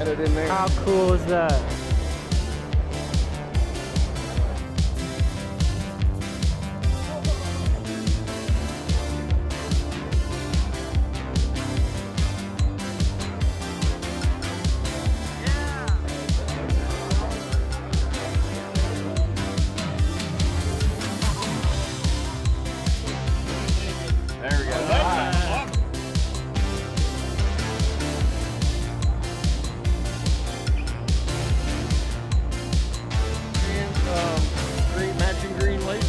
embedded in there. How cool is that? There we go. Green, matching green lace.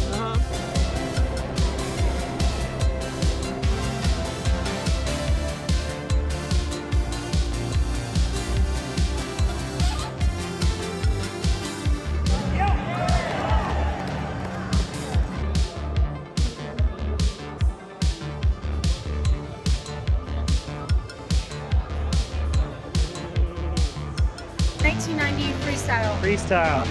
Freestyle. Freestyle.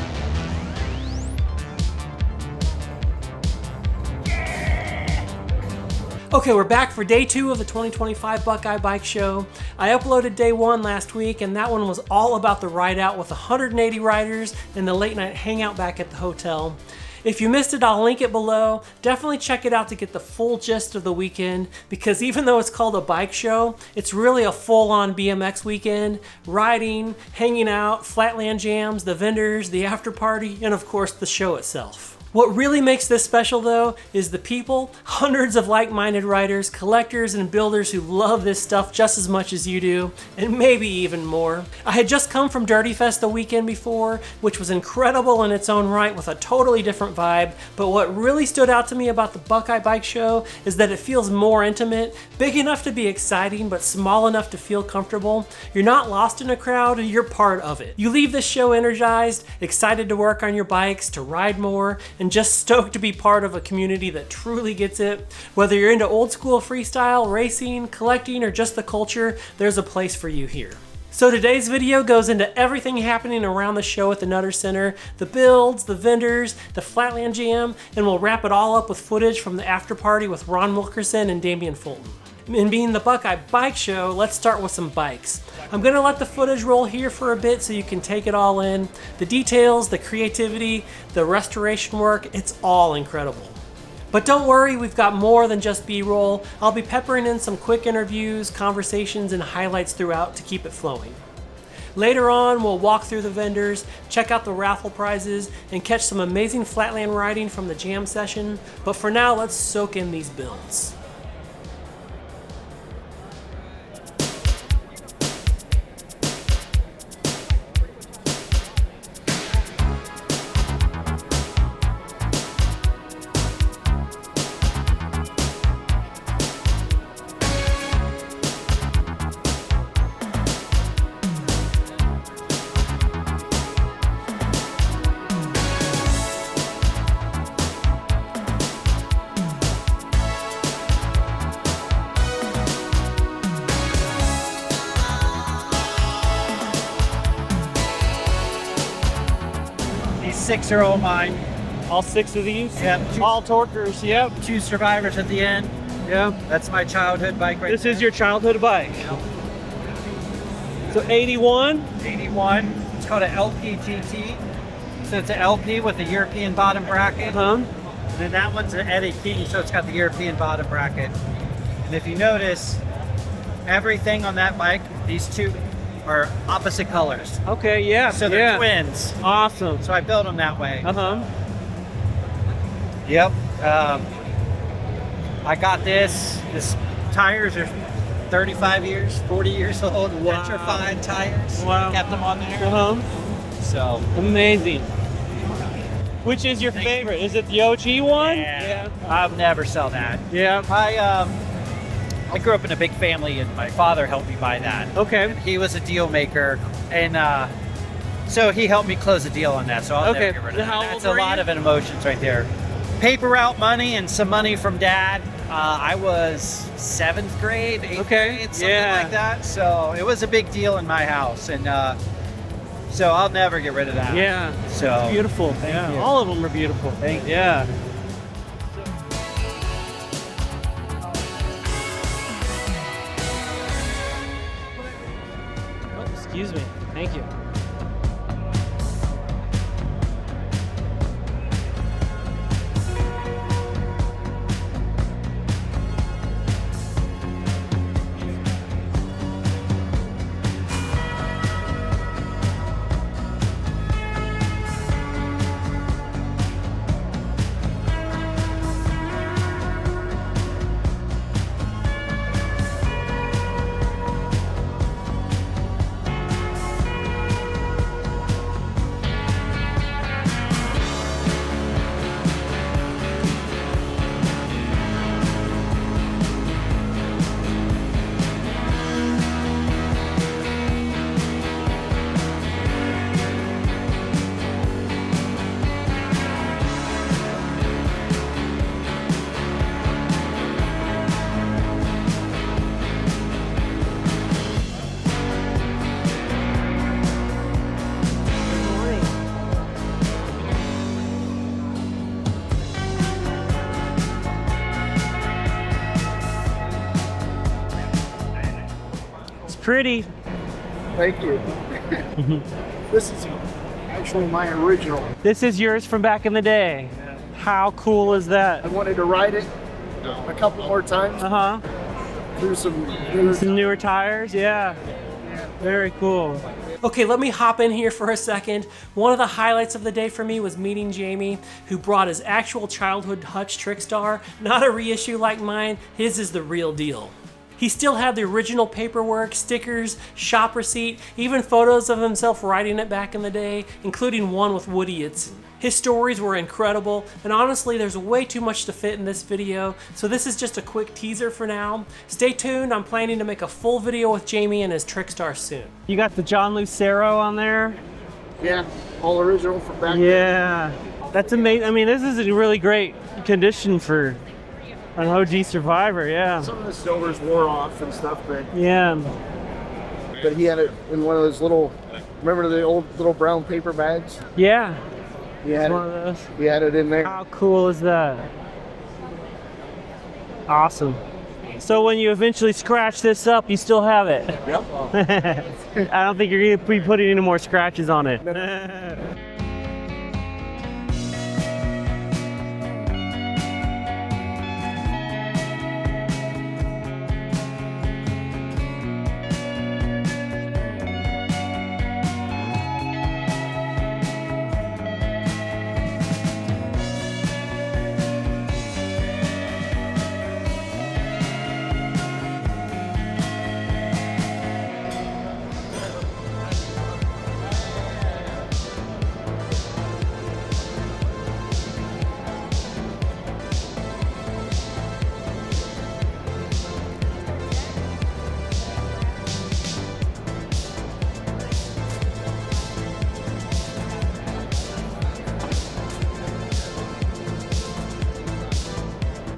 Okay, we're back for day 2 of the 2025 Buckeye Bike Show. I uploaded day 1 last week, and that one was all about the ride out with 180 riders and the late night hangout back at the hotel. If you missed it, I'll link it below. Definitely check it out to get the full gist of the weekend, because even though it's called a bike show, it's really a full-on BMX weekend. Riding, hanging out, flatland jams, the vendors, the after party, and of course the show itself. What really makes this special though is the people, hundreds of like-minded riders, collectors, and builders who love this stuff just as much as you do, and maybe even more. I had just come from Dirty Fest the weekend before, which was incredible in its own right with a totally different vibe, but what really stood out to me about the Buckeye Bike Show is that it feels more intimate, big enough to be exciting, but small enough to feel comfortable. You're not lost in a crowd, you're part of it. You leave this show energized, excited to work on your bikes, to ride more, and just stoked to be part of a community that truly gets it. Whether you're into old school freestyle, racing, collecting, or just the culture, there's a place for you here. So today's video goes into everything happening around the show at the Nutter Center, the builds, the vendors, the Flatland Jam, and we'll wrap it all up with footage from the after party with Ron Wilkerson and Damian Fulton. And being the Buckeye Bike Show, let's start with some bikes. I'm gonna let the footage roll here for a bit so you can take it all in. The details, the creativity, the restoration work, it's all incredible. But don't worry, we've got more than just B-roll. I'll be peppering in some quick interviews, conversations, and highlights throughout to keep it flowing. Later on, we'll walk through the vendors, check out the raffle prizes, and catch some amazing flatland riding from the jam session. But for now, let's soak in these builds. These 6-year-old mine. All 6 of these? Yep. All torquers, yep. 2 survivors at the end. Yep. That's my childhood bike right This there. is your childhood bike. Yep. So 81? 81. It's called an LPTT. So it's an LP with a European bottom bracket. Uh-huh. And then that one's an LAP, so it's got the European bottom bracket. And if you notice, everything on that bike, these two are opposite colors. Okay, yeah. So they're twins. Awesome. So I built them that way. Uh-huh. Yep. I got this. This tires are 35 years, 40 years old. Wow. Petrified tires. Wow. Kept them on there. Uh-huh. So Amazing. Which is your favorite? Is it the OG one? yeah. I'll never sell that. Yeah. I grew up in a big family, and my father helped me buy that. Okay. He was a deal maker, and so he helped me close a deal on that. So I'll never get rid of that. How That's old a were lot you? of emotions right there. Paper route money and some money from Dad. I was 7th grade, 8th grade, something like that. So it was a big deal in my house, and so I'll never get rid of that. Yeah. So Beautiful. Thank Yeah. you. All of them are beautiful. Thank you. Yeah. Oh, excuse me. Thank you. Pretty. Thank you. This is actually my original. This is yours from back in the day. How cool is that? I wanted to ride it a couple more times. Through some newer tires. Yeah. Very cool. Okay, let me hop in here for a second. One of the highlights of the day for me was meeting Jamie, who brought his actual childhood Hutch Trickstar. Not a reissue like mine. His is the real deal. He still had the original paperwork, stickers, shop receipt, even photos of himself riding it back in the day, including one with Woody Itson. His stories were incredible, and honestly, there's way too much to fit in this video, so this is just a quick teaser for now. Stay tuned, I'm planning to make a full video with Jamie and his Trickstar soon. You got the John Lucero on there? Yeah, all original from back Yeah, that's amazing. I mean, this is in really great condition for an OG Survivor, yeah. Some of the silvers wore off and stuff, but yeah. But he had it in one of those little, remember the old little brown paper bags? Yeah. He had one of those. He had it in there. How cool is that? Awesome. So when you eventually scratch this up, you still have it? Yep. I don't think you're going to be putting any more scratches on it.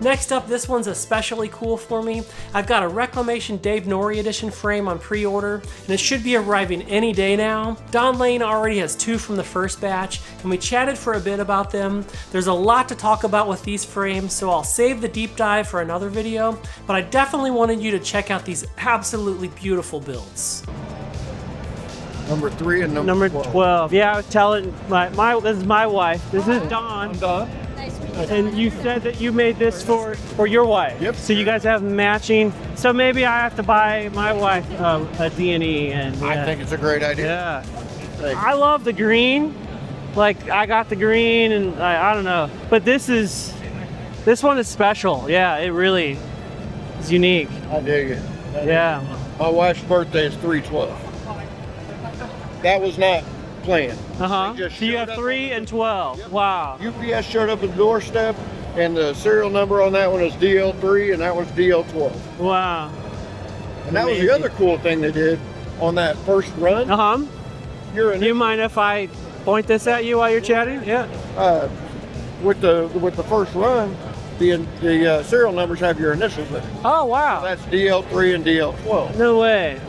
Next up, this one's especially cool for me. I've got a Reclamation Dave Norrie edition frame on pre-order, and it should be arriving any day now. Don Lane already has two from the first batch, and we chatted for a bit about them. There's a lot to talk about with these frames, so I'll save the deep dive for another video, but I definitely wanted you to check out these absolutely beautiful builds. Number 3 and number 12. Yeah, I was telling this is my wife. This is Dawn. I'm Don. And you said that you made this for your wife. Yep. So you guys have matching. So maybe I have to buy my wife a D&E. And I think it's a great idea. Yeah. I love the green. Like I got the green, and I don't know. But this one is special. Yeah, it really is unique. I dig it. Yeah. My wife's birthday is 3/12. That was not planned. So you have 3 and 12. Yep. Wow. UPS showed up at the doorstep, and the serial number on that one is DL3, and that one's DL12. Wow. And that was the other cool thing they did on that first run. Do you mind if I point this at you while you're chatting? Yeah. With the first run, the serial numbers have your initials in it. Oh wow. So that's DL3 and DL12. No way.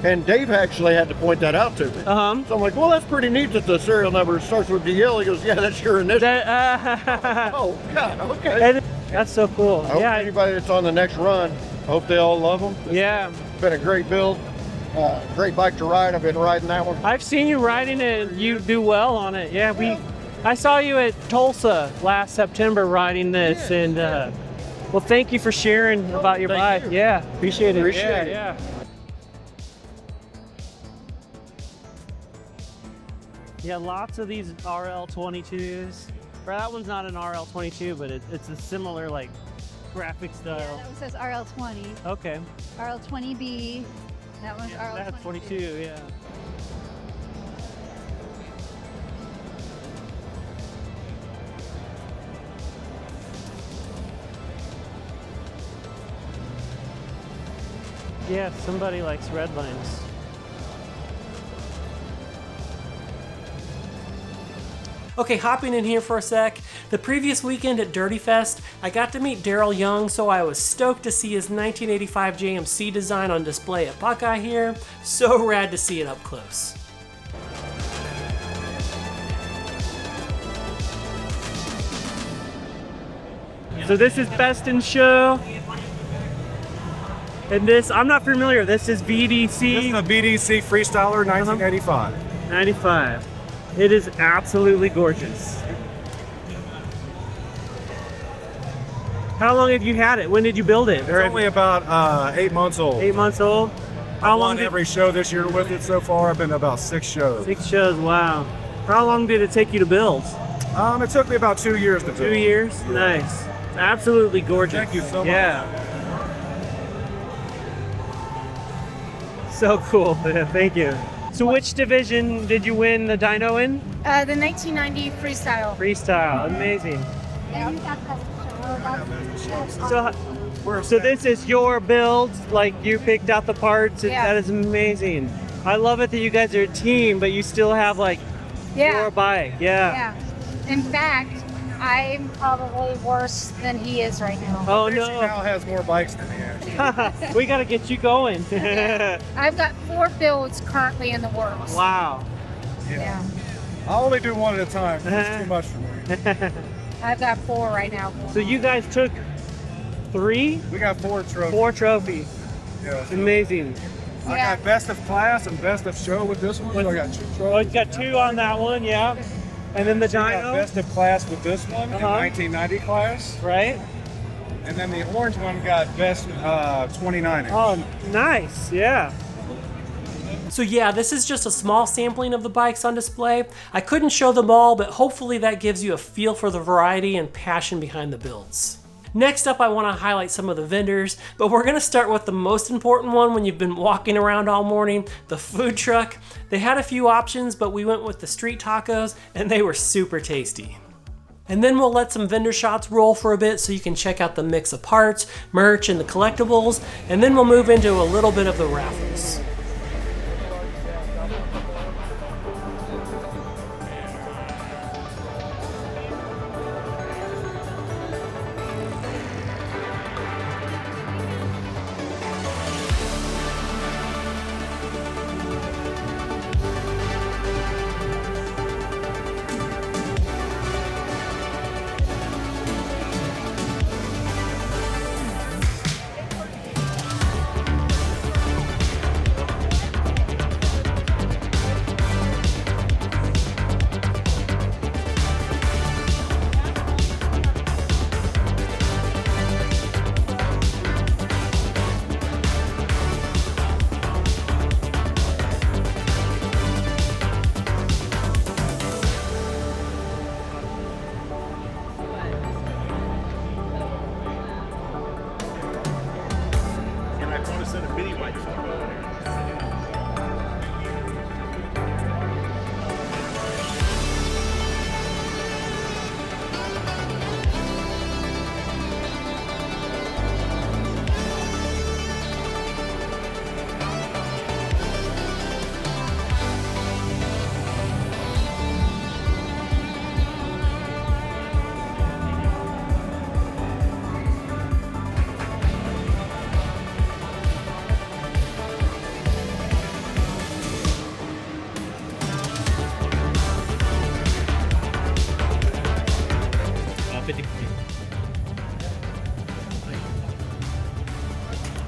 And Dave actually had to point that out to me. So I'm like, well, that's pretty neat that the serial number starts with DL. He goes, yeah, that's your initial. Oh, God, okay. That's so cool. I hope anybody that's on the next run, I hope they all love them. Yeah. It's been a great build. Great bike to ride. I've been riding that one. I've seen you riding it. You do well on it. Yeah, I saw you at Tulsa last September riding this, and well, thank you for sharing about your bike. You. Yeah, appreciate it. Appreciate it. Yeah. Yeah, lots of these RL22s. That one's not an RL22, but it's a similar like graphic style. Yeah, that one says RL20. Okay. RL20B. That one's RL22. That's 22, yeah. Yeah, somebody likes red lines. Okay, hopping in here for a sec. The previous weekend at Dirty Fest, I got to meet Daryl Young, so I was stoked to see his 1985 JMC design on display at Buckeye here. So rad to see it up close. So this is Best in Show. And this, I'm not familiar, this is VDC. This is a VDC Freestyler 1985. 95. It is absolutely gorgeous. How long have you had it? When did you build it? It's only about 8 months old. 8 months old? How long I've won every show this year with it so far. I've been to about 6 shows. 6 shows, wow. How long did it take you to build? It took me about 2 years to build. 2 years? Yeah. Nice. It's absolutely gorgeous. Thank you so much. Yeah. So cool. Yeah, thank you. So which division did you win the dyno in? The 1990 freestyle. Freestyle. Amazing. So this is your build, like you picked out the parts. Yeah. That is amazing. I love it that you guys are a team, but you still have like your bike. Yeah. Yeah. In fact, I'm probably worse than he is right now. Oh He no. now has more bikes than me, actually. We got to get you going. I've got 4 builds currently in the works. Wow. Yeah. I only do one at a time. It's too much for me. I've got 4 right now. So you guys took 3? We got 4 trophies. 4 trophies. Yeah. It's amazing. I got best of class and best of show with this one. So I got 2 trophies. Oh, you got 2 on that one, yeah. And then the I got dyno, best of class with this one in 1990 class. right? And then the orange one got best 29. Oh, nice, yeah. So yeah, this is just a small sampling of the bikes on display. I couldn't show them all, but hopefully that gives you a feel for the variety and passion behind the builds. Next up, I want to highlight some of the vendors, but we're going to start with the most important one when you've been walking around all morning, the food truck. They had a few options, but we went with the street tacos, and they were super tasty. And then we'll let some vendor shots roll for a bit so you can check out the mix of parts, merch, and the collectibles, and then we'll move into a little bit of the raffles.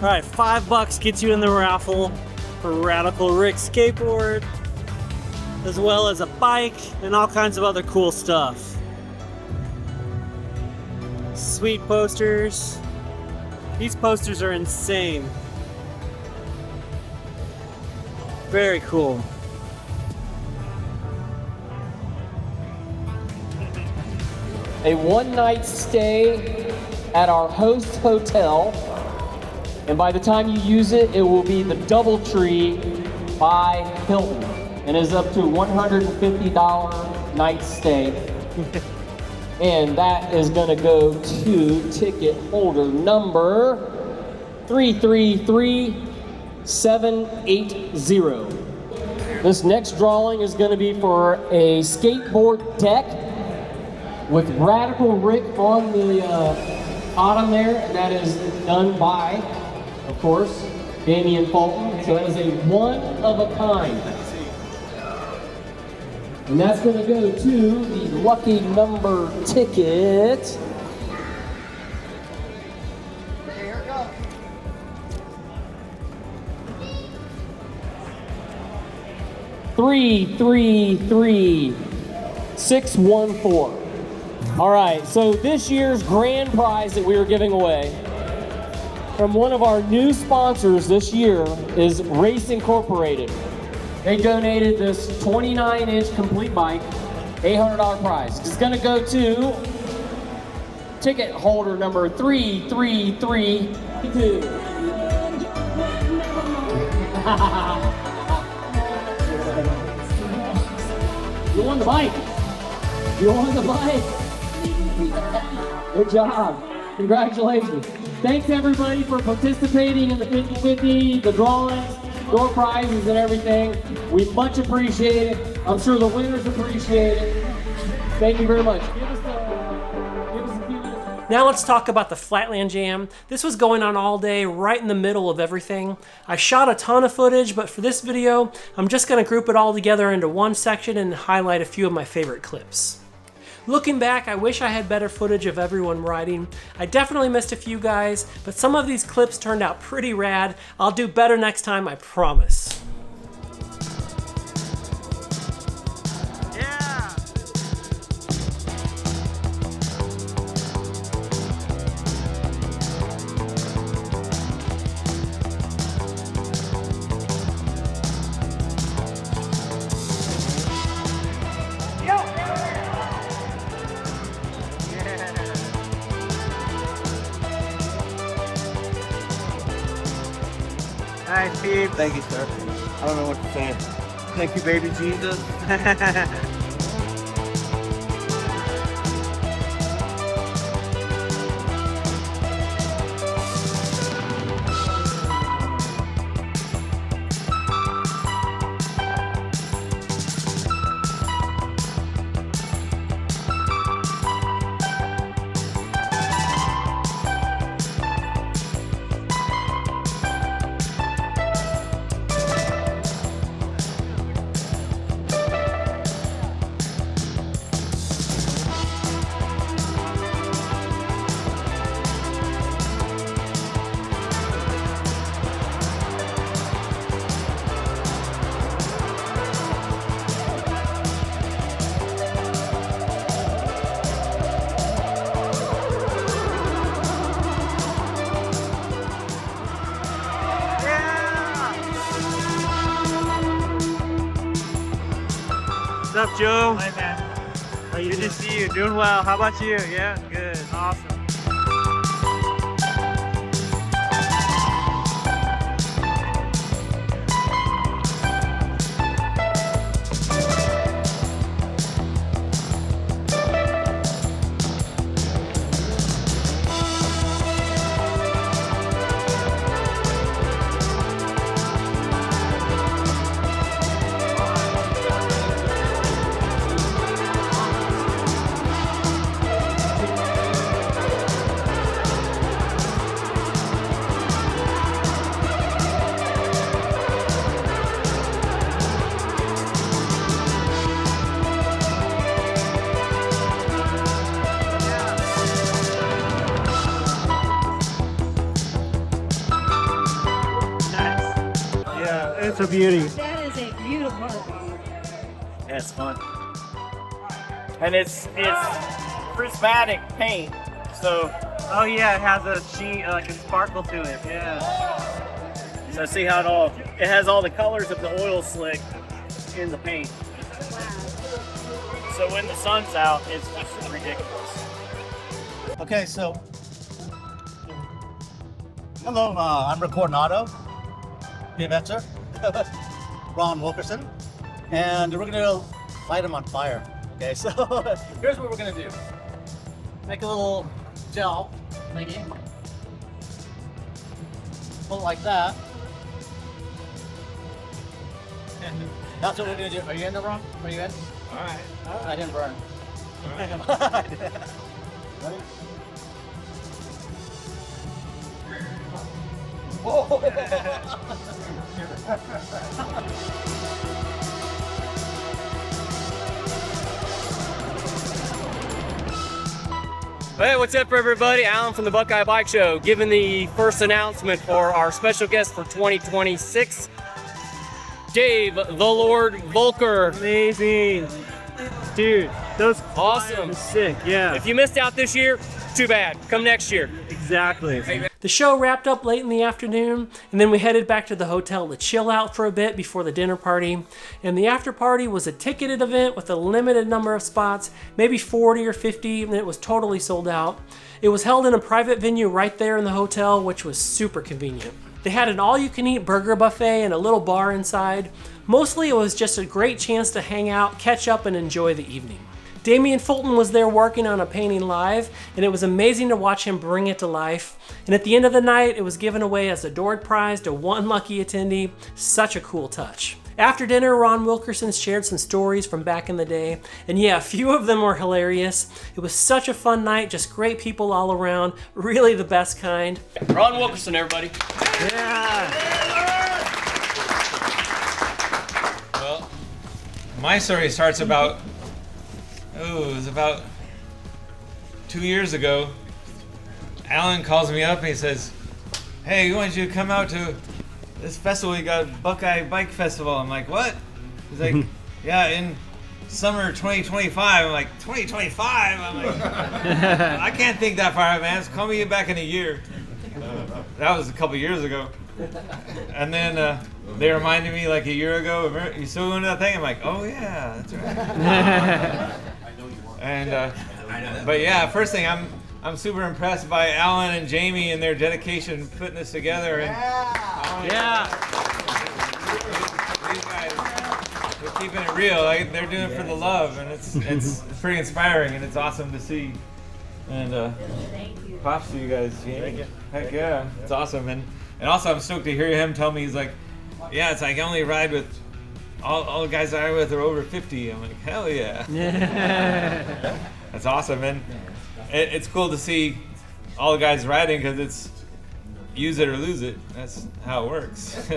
All right, $5 gets you in the raffle. for Radical Rick skateboard, as well as a bike and all kinds of other cool stuff. Sweet posters. These posters are insane. Very cool. A one-night stay at our host hotel, and by the time you use it, it will be the DoubleTree by Hilton, and is up to $150 night stay. And that is gonna go to ticket holder number 333780. This next drawing is gonna be for a skateboard deck with Radical Rick on the bottom there, and that is done by, of course, Damian Fulton. So that is a one of a kind. And that's gonna go to the lucky number ticket. Here it goes. 333614. All right, so this year's grand prize that we are giving away from one of our new sponsors this year is Race Incorporated. They donated this 29-inch complete bike, $800 prize. It's gonna go to ticket holder number 3332. You won the bike. You won the bike. Good job. Congratulations. Thanks everybody for participating in the 50-50, the drawings, door prizes and everything. We much appreciate it. I'm sure the winners appreciate it. Thank you very much. Give us a few minutes. Now let's talk about the Flatland Jam. This was going on all day, right in the middle of everything. I shot a ton of footage, but for this video, I'm just gonna group it all together into one section and highlight a few of my favorite clips. Looking back, I wish I had better footage of everyone riding. I definitely missed a few guys, but some of these clips turned out pretty rad. I'll do better next time, I promise. Nice, Pete. Thank you, sir. I don't know what to say. Thank you, baby Jesus. What's up, Joe? Hi, man. How you Good doing? to see you. Doing well. How about you? Yeah, good. Awesome. It's a beauty. That is a beautiful. Yeah, it's fun. And it's prismatic paint, so. Oh yeah, it has a sheen, like a sparkle to it. Yeah. So see how it has all the colors of the oil slick in the paint. So when the sun's out, it's just ridiculous. Okay, so hello, I'm Rick Coronado, BMXer, Ron Wilkerson, and we're gonna light them on fire. Okay, so here's what we're gonna do: make a little gel thingy, pull it like that, and that's what we're gonna do. Are you in there, Ron? Are you in? All right. I didn't burn. All right. Ready? Hey, what's up everybody? Alan from the Buckeye Bike Show, giving the first announcement for our special guest for 2026, Dave the Lord Volker. Amazing. Dude, those awesome. Sick, yeah. If you missed out this year, too bad. Come next year. Exactly. The show wrapped up late in the afternoon, and then we headed back to the hotel to chill out for a bit before the dinner party. And the after party was a ticketed event with a limited number of spots, maybe 40 or 50, and it was totally sold out. It was held in a private venue right there in the hotel, which was super convenient. They had an all-you-can-eat burger buffet and a little bar inside. Mostly it was just a great chance to hang out, catch up, and enjoy the evening. Damian Fulton was there working on a painting live, and it was amazing to watch him bring it to life. And at the end of the night, it was given away as a door prize to one lucky attendee. Such a cool touch. After dinner, Ron Wilkerson shared some stories from back in the day, and yeah, a few of them were hilarious. It was such a fun night, just great people all around, really the best kind. Ron Wilkerson, everybody. Yeah. Well, my story starts about, it was about 2 years ago. Alan calls me up and he says, hey, we want you to come out to this festival. We got Buckeye Bike Festival. I'm like, what? He's like, yeah, in summer 2025. I'm like, 2025? I'm like, I can't think that far in advance. Call me back in a year. That was a couple years ago. And then they reminded me like a year ago, you still doing that thing? I'm like, oh yeah, that's right. And but yeah, first thing, I'm super impressed by Alan and Jamie and their dedication putting this together. And these guys, they're keeping it real. Like, they're doing it for the love, and it's pretty inspiring, and it's awesome to see. And props to you guys, Jamie. Thank you. Heck yeah, it's awesome. And also I'm stoked to hear him tell me, he's like, yeah, it's like I only ride with all the guys I ride with are over 50. I'm like, hell yeah. That's awesome. And it's cool to see all the guys riding, because it's use it or lose it. That's how it works.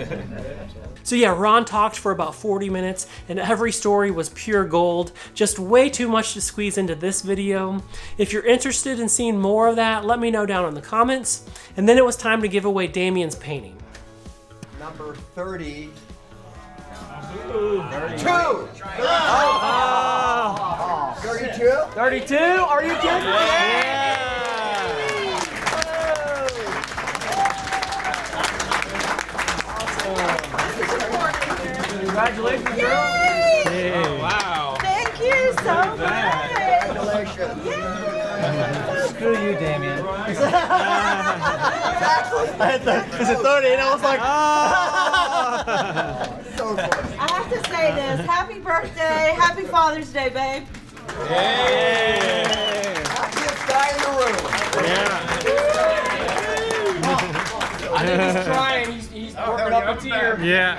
So yeah, Ron talked for about 40 minutes, and every story was pure gold. Just way too much to squeeze into this video. If you're interested in seeing more of that, let me know down in the comments. And then it was time to give away Damian's painting. Number 30. 32. 32? Are you kidding me? Congratulations, girl. Hey. Oh, wow. Thank you so much. Congratulations. Screw you, Damian. Is it 30? And I was like, so funny. I have to say this. Happy birthday. Happy Father's Day, babe. Hey. Happiest guy in the room. Yeah. I think he's trying. He's working up a tear. Yeah.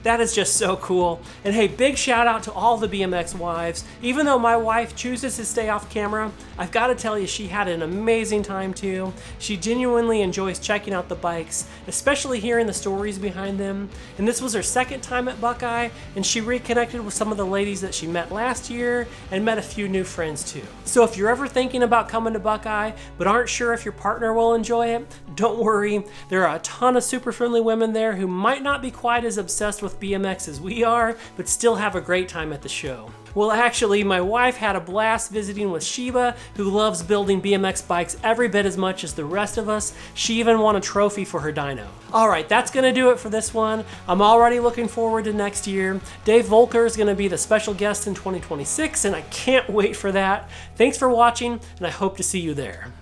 That is just so cool. And hey, big shout out to all the BMX wives. Even though my wife chooses to stay off camera, I've got to tell you she had an amazing time too. She genuinely enjoys checking out the bikes, especially hearing the stories behind them. And this was her second time at Buckeye, and she reconnected with some of the ladies that she met last year and met a few new friends too. So if you're ever thinking about coming to Buckeye but aren't sure if your partner will enjoy it, don't worry. There are a ton of super friendly women there who might not be quite as obsessed with BMX as we are, but still have a great time at the show. Well, actually, my wife had a blast visiting with Sheba, who loves building BMX bikes every bit as much as the rest of us. She even won a trophy for her dyno. Alright, that's going to do it for this one. I'm already looking forward to next year. Dave Volker is going to be the special guest in 2026, and I can't wait for that. Thanks for watching, and I hope to see you there.